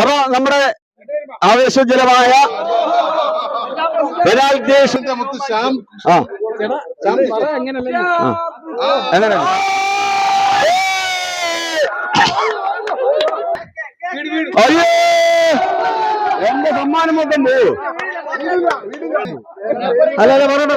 അപ്പൊ നമ്മുടെ ആവേശോജ്വലമായ പെനാൽറ്റി എങ്ങനെ അയ്യോ എന്റെ സമ്മാനം മൊത്തം പോവും. അല്ല പറയട്ടെ.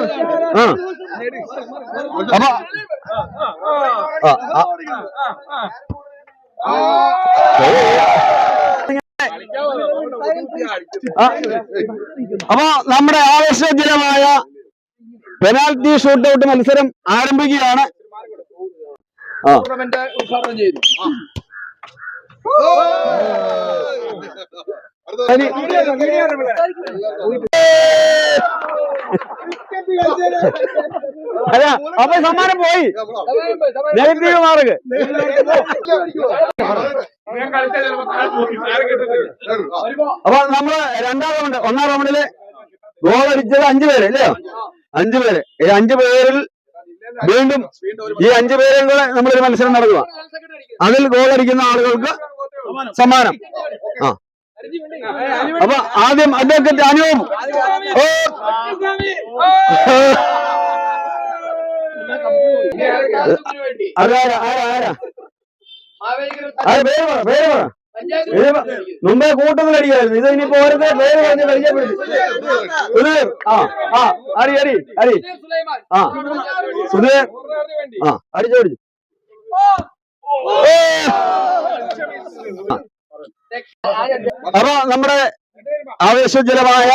അപ്പൊ നമ്മുടെ ആവേശോജ്വലമായ പെനാൽറ്റി ഷൂട്ടൌട്ട് മത്സരം ആരംഭിക്കുകയാണ്. ഉദ്ഘാടനം ചെയ്തു. അല്ല അപ്പൊ സമ്മാനം പോയി. Negative mark. അപ്പൊ നമ്മള് രണ്ടാം റൗണ്ട്, ഒന്നാം റൗണ്ടില് ഗോൾ അടിച്ചത് 5 പേര് അല്ലയോ? 5 പേര്. ഈ 5 പേരിൽ വീണ്ടും ഈ 5 പേരിൽ കൂടെ നമ്മളൊരു മത്സരം നടക്കുക. അതിൽ ഗോൾ അടിക്കുന്ന ആളുകൾക്ക് സമ്മാനം. അപ്പൊ ആദ്യം അഡ്വക്കേറ്റ് അനൂപ്. മുമ്പേ കൂട്ടത്തിലടിക്കായിരുന്നു. ഇത് ഇനിയിപ്പോ ഓരോരുത്തർ പേര് പറഞ്ഞ് പരിചയപ്പെടുത്തി. സുധീർ. അടി അടി അടി. സുധീർ. അടിച്ചോടിച്ചു. അപ്പൊ നമ്മുടെ ആവേശോജ്വലമായ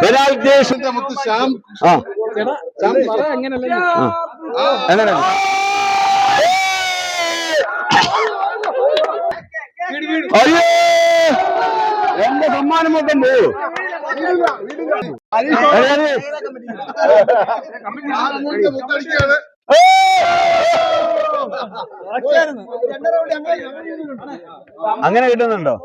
പെനാൽറ്റി എങ്ങനെ അയ്യോ എന്റെ സമ്മാനം മൊത്തം പോവും. അങ്ങനെ കിട്ടുന്നുണ്ടോ?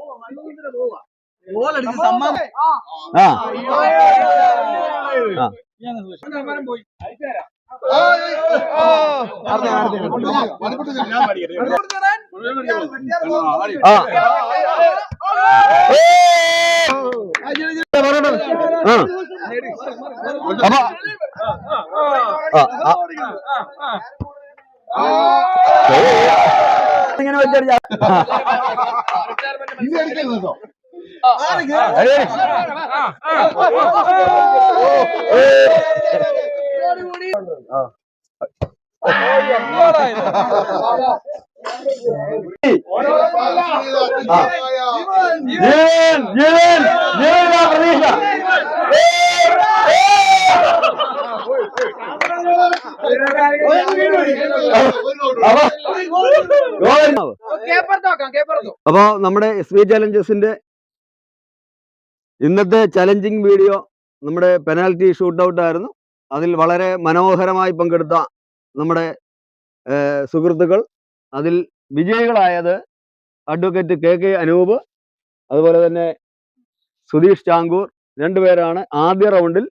ഇങ്ങനെ വെച്ചടിച്ച പ്രതീക്ഷ. അപ്പൊ നമ്മുടെ SB ചലഞ്ചസിന്റെ ഇന്നത്തെ ചലഞ്ചിങ് വീഡിയോ നമ്മുടെ പെനാൽറ്റി ഷൂട്ടൌട്ട് ആയിരുന്നു. അതിൽ വളരെ മനോഹരമായി പങ്കെടുത്ത നമ്മുടെ സുഹൃത്തുക്കൾ, അതിൽ വിജയികളായത് അഡ്വക്കേറ്റ് KK അനൂപ്, അതുപോലെ തന്നെ സുധീഷ് ചാങ്കൂർ, 2 പേരാണ് ആദ്യ റൗണ്ടിൽ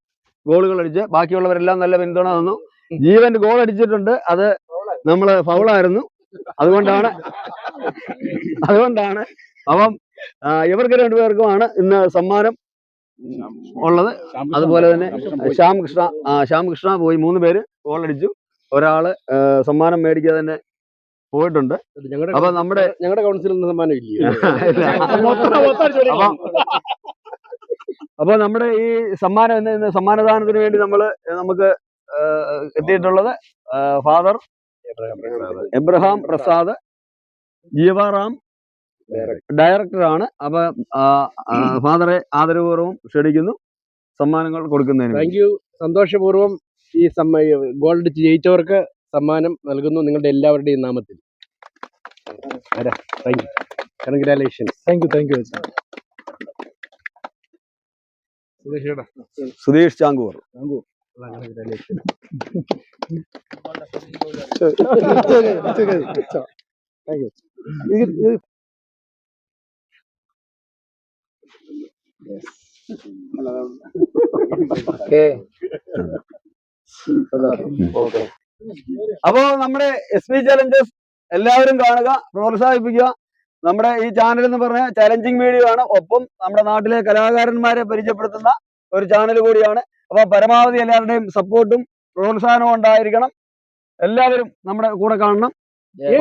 ഗോളുകൾ അടിച്ച്. ബാക്കിയുള്ളവരെല്ലാം നല്ല പിന്തുണ തന്നു. ജീവൻ ഗോൾ അടിച്ചിട്ടുണ്ട്, അത് നമ്മള് ഫൗളായിരുന്നു. അതുകൊണ്ടാണ് അപ്പം ഇവർക്ക് 2 പേർക്കുമാണ് ഇന്ന് സമ്മാനം ഉള്ളത്. അതുപോലെ തന്നെ ശ്യാം കൃഷ്ണ പോയി. 3 പേര് ഗോൾ അടിച്ചു. ഒരാള് സമ്മാനം മേടിക്കാതെ തന്നെ പോയിട്ടുണ്ട്. അപ്പൊ ഞങ്ങളുടെ കൗൺസിലിൽ നിന്ന് സമ്മാനം ഇല്ല. അപ്പൊ നമ്മുടെ ഈ സമ്മാനദാനത്തിന് വേണ്ടി നമുക്ക് എത്തിയിട്ടുള്ളത് ഫാദർ എബ്രഹാം പ്രസാദ് ജീവാറാം ഡയറക്ടറാണ്. അപ്പൊ ഫാദറെ ആദരപൂർവ്വം ക്ഷണിക്കുന്നു സമ്മാനങ്ങൾ കൊടുക്കുന്നതിന്. Thank you. സന്തോഷപൂർവ്വം ഈ ഗോൾഡ് ജയിച്ചവർക്ക് സമ്മാനം നൽകുന്നു നിങ്ങളുടെ എല്ലാവരുടെയും നാമത്തിൽ. Thank you. Congratulations. Thank you. Sudheesh Changoor. അപ്പോ നമ്മുടെ SB ചലഞ്ചസ് എല്ലാവരും കാണുക, പ്രോത്സാഹിപ്പിക്കുക. നമ്മുടെ ഈ ചാനൽ എന്ന് പറഞ്ഞാൽ ചലഞ്ചിങ് വീഡിയോ ആണ്. ഒപ്പം നമ്മുടെ നാട്ടിലെ കലാകാരന്മാരെ പരിചയപ്പെടുത്തുന്ന ഒരു ചാനൽ കൂടിയാണ്. അപ്പൊ പരമാവധി എല്ലാവരുടെയും സപ്പോർട്ടും പ്രോത്സാഹനവും ഉണ്ടായിരിക്കണം. എല്ലാവരും നമ്മുടെ കൂടെ കാണണം. ഏ